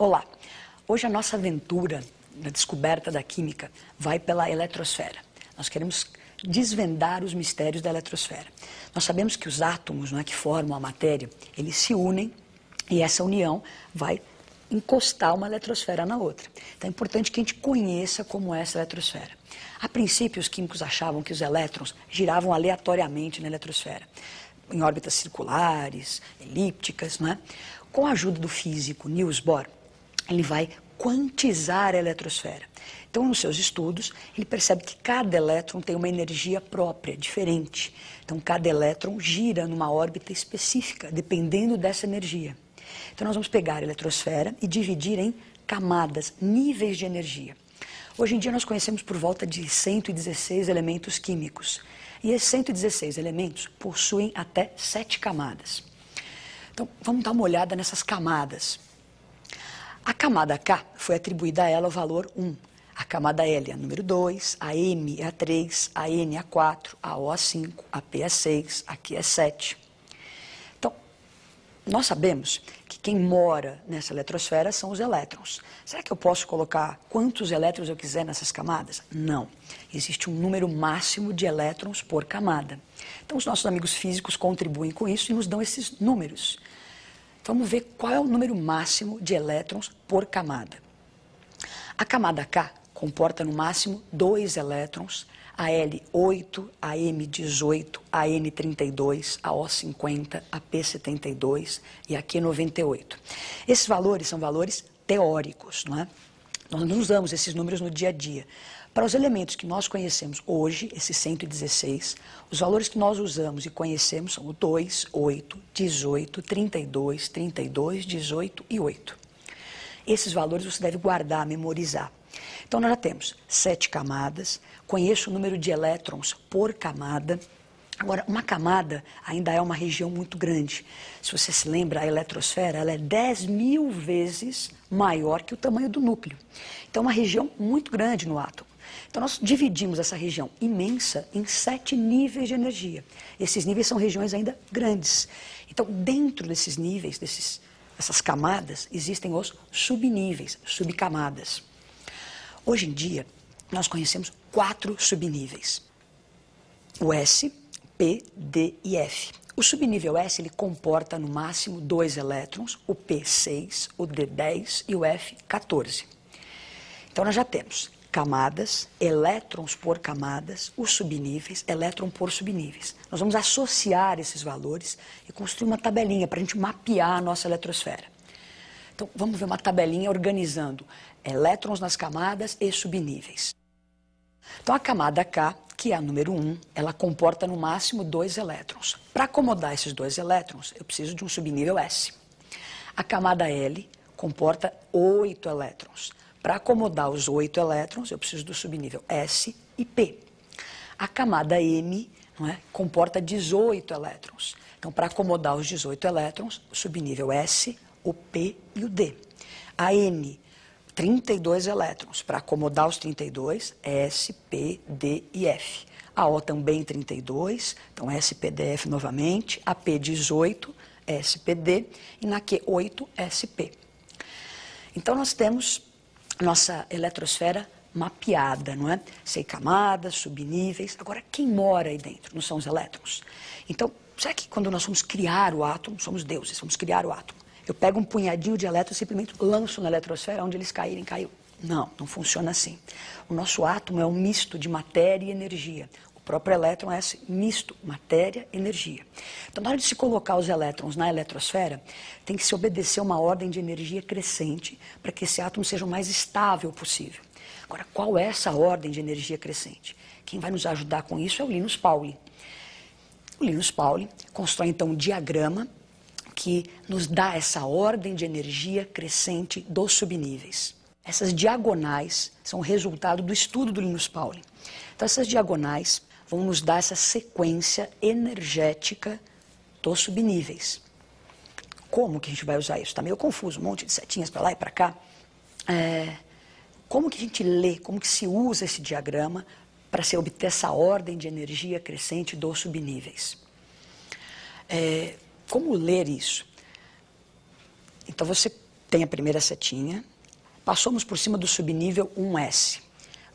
Olá! Hoje a nossa aventura na descoberta da química vai pela eletrosfera. Nós queremos desvendar os mistérios da eletrosfera. Nós sabemos que os átomos, que formam a matéria, eles se unem e essa união vai encostar uma eletrosfera na outra. Então é importante que a gente conheça como é essa eletrosfera. A princípio, os químicos achavam que os elétrons giravam aleatoriamente na eletrosfera, em órbitas circulares, elípticas, Com a ajuda do físico Niels Bohr, ele vai quantizar a eletrosfera. Então, nos seus estudos, ele percebe que cada elétron tem uma energia própria, diferente. Então, cada elétron gira numa órbita específica, dependendo dessa energia. Então, nós vamos pegar a eletrosfera e dividir em camadas, níveis de energia. Hoje em dia, nós conhecemos por volta de 116 elementos químicos. E esses 116 elementos possuem até 7 camadas. Então, vamos dar uma olhada nessas camadas. A camada K foi atribuída a ela o valor 1. A camada L é a número 2, a M é a 3, a N é a 4, a O é a 5, a P é a 6, a Q é 7. Então, nós sabemos que quem mora nessa eletrosfera são os elétrons. Será que eu posso colocar quantos elétrons eu quiser nessas camadas? Não. Existe um número máximo de elétrons por camada. Então, os nossos amigos físicos contribuem com isso e nos dão esses números. Vamos ver qual é o número máximo de elétrons por camada. A camada K comporta no máximo 2 elétrons, a L 8, a M 18, a N 32, a O 50, a P 72 e a Q 98. Esses valores são valores teóricos, Nós não usamos esses números no dia a dia. Para os elementos que nós conhecemos hoje, esses 116, os valores que nós usamos e conhecemos são o 2, 8, 18, 32, 32, 18 e 8. Esses valores você deve guardar, memorizar. Então, nós já temos 7 camadas, conheço o número de elétrons por camada. Agora, uma camada ainda é uma região muito grande. Se você se lembra, a eletrosfera ela é 10.000 vezes maior que o tamanho do núcleo. Então, é uma região muito grande no átomo. Então, nós dividimos essa região imensa em 7 níveis de energia. Esses níveis são regiões ainda grandes. Então, dentro desses níveis, dessas camadas, existem os subníveis, subcamadas. Hoje em dia, nós conhecemos 4 subníveis. O S, P, D e F. O subnível S ele comporta no máximo 2 elétrons, o P 6, o D 10 e o F 14. Então nós já temos camadas, elétrons por camadas, os subníveis, elétron por subníveis. Nós vamos associar esses valores e construir uma tabelinha para a gente mapear a nossa eletrosfera. Então vamos ver uma tabelinha organizando elétrons nas camadas e subníveis. Então a camada K, que é a número 1, ela comporta no máximo 2 elétrons. Para acomodar esses 2 elétrons, eu preciso de um subnível S. A camada L comporta 8 elétrons. Para acomodar os 8 elétrons, eu preciso do subnível S e P. A camada M comporta 18 elétrons. Então, para acomodar os 18 elétrons, o subnível S, o P e o D. A N, 32 elétrons. Para acomodar os 32, S, P, D e F. A O também 32, então S, P, D, F novamente. A P, 18, S, P, D. E na Q, 8, S, P. Então, nós temos nossa eletrosfera mapeada, Sei camadas, subníveis. Agora, quem mora aí dentro? Não são os elétrons? Então, será que quando nós vamos criar o átomo, somos deuses, vamos criar o átomo? Eu pego um punhadinho de elétrons e simplesmente lanço na eletrosfera, onde eles caírem, caiu. Não, não funciona assim. O nosso átomo é um misto de matéria e energia. O próprio elétron é esse misto, matéria e energia. Então, na hora de se colocar os elétrons na eletrosfera, tem que se obedecer uma ordem de energia crescente para que esse átomo seja o mais estável possível. Agora, qual é essa ordem de energia crescente? Quem vai nos ajudar com isso é o Linus Pauling. O Linus Pauling constrói, então, um diagrama que nos dá essa ordem de energia crescente dos subníveis. Essas diagonais são o resultado do estudo do Linus Pauling. Então, essas diagonais vão nos dar essa sequência energética dos subníveis. Como que a gente vai usar isso? Está meio confuso, um monte de setinhas para lá e para cá. Como que a gente lê, como que se usa esse diagrama para se obter essa ordem de energia crescente dos subníveis? Como ler isso? Então você tem a primeira setinha, passamos por cima do subnível 1S.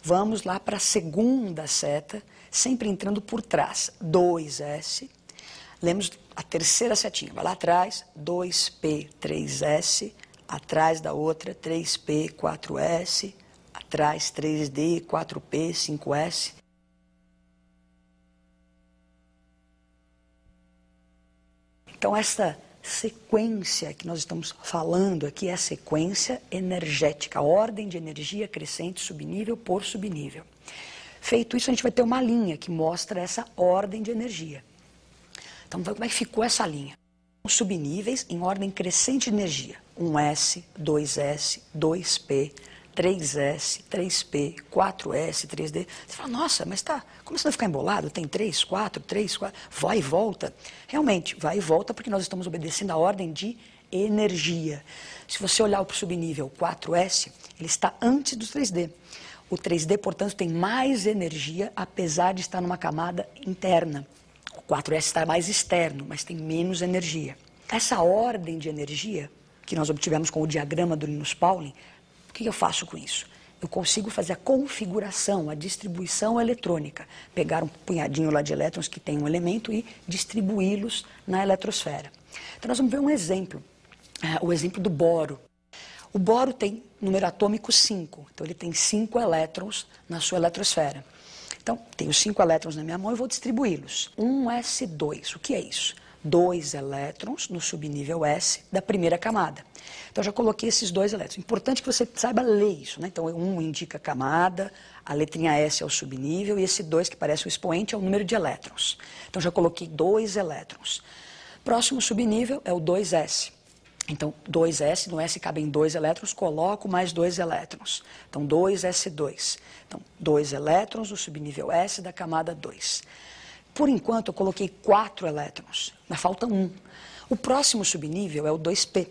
Vamos lá para a segunda seta, sempre entrando por trás, 2S. Lemos a terceira setinha, vai lá atrás, 2P, 3S, atrás da outra, 3P, 4S, atrás 3D, 4P, 5S. Então, essa sequência que nós estamos falando aqui é a sequência energética, a ordem de energia crescente subnível por subnível. Feito isso, a gente vai ter uma linha que mostra essa ordem de energia. Então, como é que ficou essa linha? Subníveis em ordem crescente de energia. 1S, 2S, 2P, 3S, 3P, 4S, 3D. Você fala, nossa, mas está começando a ficar embolado, tem 3, 4, 3, 4, vai e volta. Realmente, vai e volta porque nós estamos obedecendo a ordem de energia. Se você olhar para o subnível 4S, ele está antes do 3D. O 3D, portanto, tem mais energia, apesar de estar numa camada interna. O 4S está mais externo, mas tem menos energia. Essa ordem de energia, que nós obtivemos com o diagrama do Linus Pauling, o que eu faço com isso? Eu consigo fazer a configuração, a distribuição eletrônica. Pegar um punhadinho lá de elétrons que tem um elemento e distribuí-los na eletrosfera. Então nós vamos ver um exemplo, o exemplo do boro. O boro tem número atômico 5, então ele tem 5 elétrons na sua eletrosfera. Então, tenho 5 elétrons na minha mão e vou distribuí-los. 1s2, o que é isso? 2 elétrons no subnível S da primeira camada. Então, já coloquei esses 2 elétrons. Importante que você saiba ler isso, né? Então, 1 indica a camada, a letrinha S é o subnível e esse 2, que parece o expoente, é o número de elétrons. Então, já coloquei 2 elétrons. Próximo subnível é o 2S. Então, 2S, no S cabem 2 elétrons, coloco mais 2 elétrons. Então, 2S2. Então, 2 elétrons no subnível S da camada 2. Por enquanto, eu coloquei 4 elétrons, mas falta 1. O próximo subnível é o 2P.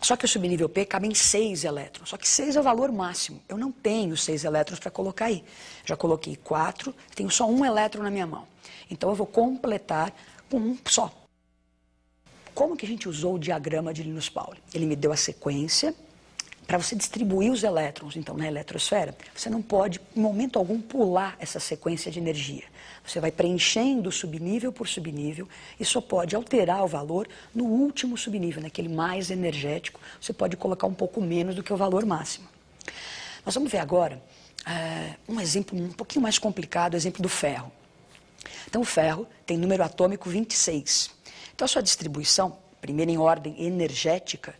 Só que o subnível P cabem 6 elétrons. Só que 6 é o valor máximo. Eu não tenho 6 elétrons para colocar aí. Já coloquei 4, tenho só 1 elétron na minha mão. Então, eu vou completar com 1 só. Como que a gente usou o diagrama de Linus Pauling? Ele me deu a sequência para você distribuir os elétrons, então, na eletrosfera. Você não pode, em momento algum, pular essa sequência de energia. Você vai preenchendo subnível por subnível e só pode alterar o valor no último subnível, naquele mais energético. Você pode colocar um pouco menos do que o valor máximo. Nós vamos ver agora um exemplo um pouquinho mais complicado, o exemplo do ferro. Então, o ferro tem número atômico 26. Então, a sua distribuição, primeiro em ordem energética,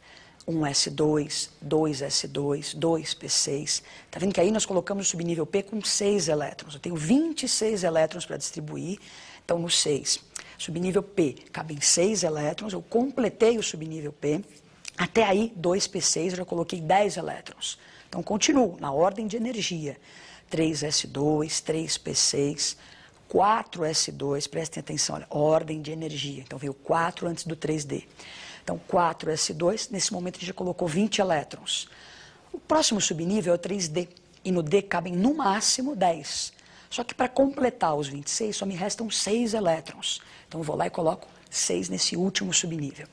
1s2, 2s2, 2p6. Está vendo que aí nós colocamos o subnível P com 6 elétrons. Eu tenho 26 elétrons para distribuir, então no 6. Subnível P, cabem 6 elétrons, eu completei o subnível P. Até aí, 2p6, eu já coloquei 10 elétrons. Então, continuo na ordem de energia. 3s2, 3p6... 4s2, prestem atenção, olha, ordem de energia. Então, veio 4 antes do 3D. Então, 4s2, nesse momento a gente já colocou 20 elétrons. O próximo subnível é o 3D, e no D cabem no máximo 10. Só que para completar os 26, só me restam 6 elétrons. Então, eu vou lá e coloco 6 nesse último subnível.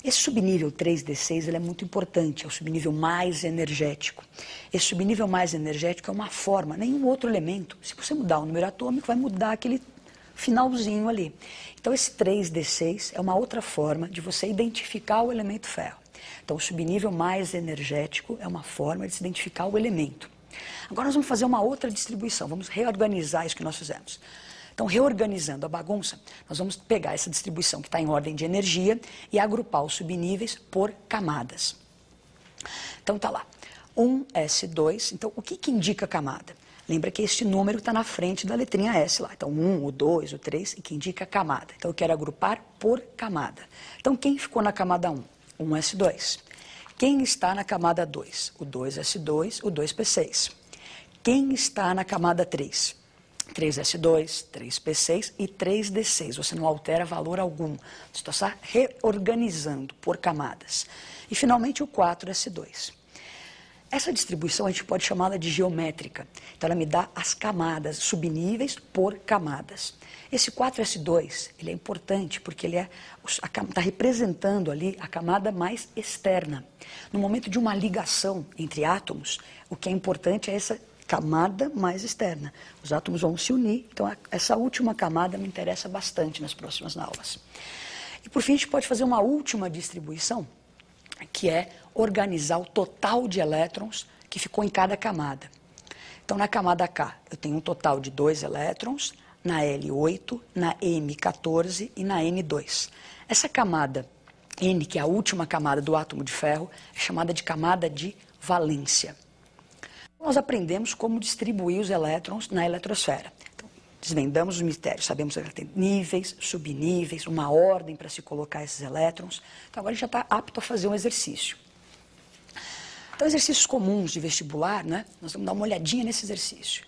Esse subnível 3D6 ele é muito importante, é o subnível mais energético. Esse subnível mais energético é uma forma, nenhum outro elemento. Se você mudar o número atômico, vai mudar aquele finalzinho ali. Então, esse 3D6 é uma outra forma de você identificar o elemento ferro. Então, o subnível mais energético é uma forma de se identificar o elemento. Agora, nós vamos fazer uma outra distribuição, vamos reorganizar isso que nós fizemos. Então, reorganizando a bagunça, nós vamos pegar essa distribuição que está em ordem de energia e agrupar os subníveis por camadas. Então, está lá, 1s2. Então, o que indica a camada? Lembra que este número está na frente da letrinha S lá. Então, 1, o 2, o 3, e que indica a camada. Então, eu quero agrupar por camada. Então, quem ficou na camada 1? 1s2. Quem está na camada 2? O 2s2, o 2p6. Quem está na camada 3? 3s2, 3p6 e 3d6. Você não altera valor algum. Você está reorganizando por camadas. E, finalmente, o 4s2. Essa distribuição a gente pode chamá-la de geométrica. Então ela me dá as camadas, subníveis por camadas. Esse 4s2, ele é importante porque ele está representando ali a camada mais externa. No momento de uma ligação entre átomos, o que é importante é essa camada mais externa. Os átomos vão se unir, então essa última camada me interessa bastante nas próximas aulas. E por fim a gente pode fazer uma última distribuição, que é organizar o total de elétrons que ficou em cada camada. Então, na camada K, eu tenho um total de 2 elétrons, na L8, na M14 e na N2. Essa camada N, que é a última camada do átomo de ferro, é chamada de camada de valência. Nós aprendemos como distribuir os elétrons na eletrosfera. Então, desvendamos os mistérios, sabemos que tem níveis, subníveis, uma ordem para se colocar esses elétrons. Então, agora a gente já está apto a fazer um exercício. Então, exercícios comuns de vestibular, né? Nós vamos dar uma olhadinha nesse exercício.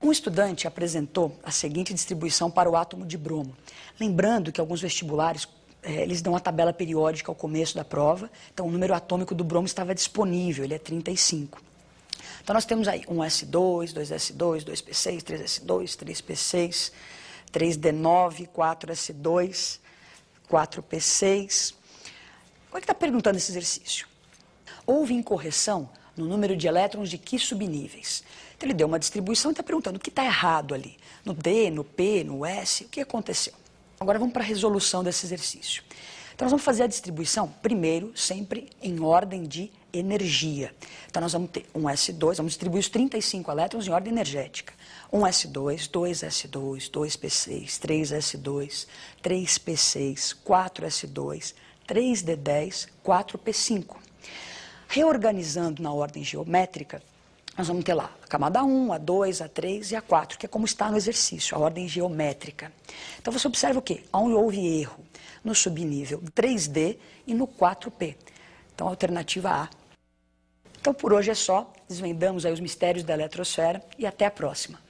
Um estudante apresentou a seguinte distribuição para o átomo de bromo. Lembrando que alguns vestibulares, eles dão a tabela periódica ao começo da prova. Então, o número atômico do bromo estava disponível, ele é 35. Então, nós temos aí 1s2, 2s2, 2p6, 3s2, 3p6, 3d9, 4s2, 4p6. Qual é que está perguntando esse exercício? Houve incorreção no número de elétrons de que subníveis? Então, ele deu uma distribuição e está perguntando o que está errado ali. No D, no P, no S, o que aconteceu? Agora vamos para a resolução desse exercício. Então, nós vamos fazer a distribuição, primeiro, sempre em ordem de energia. Então, nós vamos ter 1s2, vamos distribuir os 35 elétrons em ordem energética. 1s2, 2s2, 2p6, 3s2, 3p6, 4s2, 3d10, 4p5. Reorganizando na ordem geométrica, nós vamos ter lá a camada 1, a 2, a 3 e a 4, que é como está no exercício, a ordem geométrica. Então você observa o quê? Onde houve erro? No subnível 3D e no 4P. Então, alternativa A. Então, por hoje é só. Desvendamos aí os mistérios da eletrosfera e até a próxima.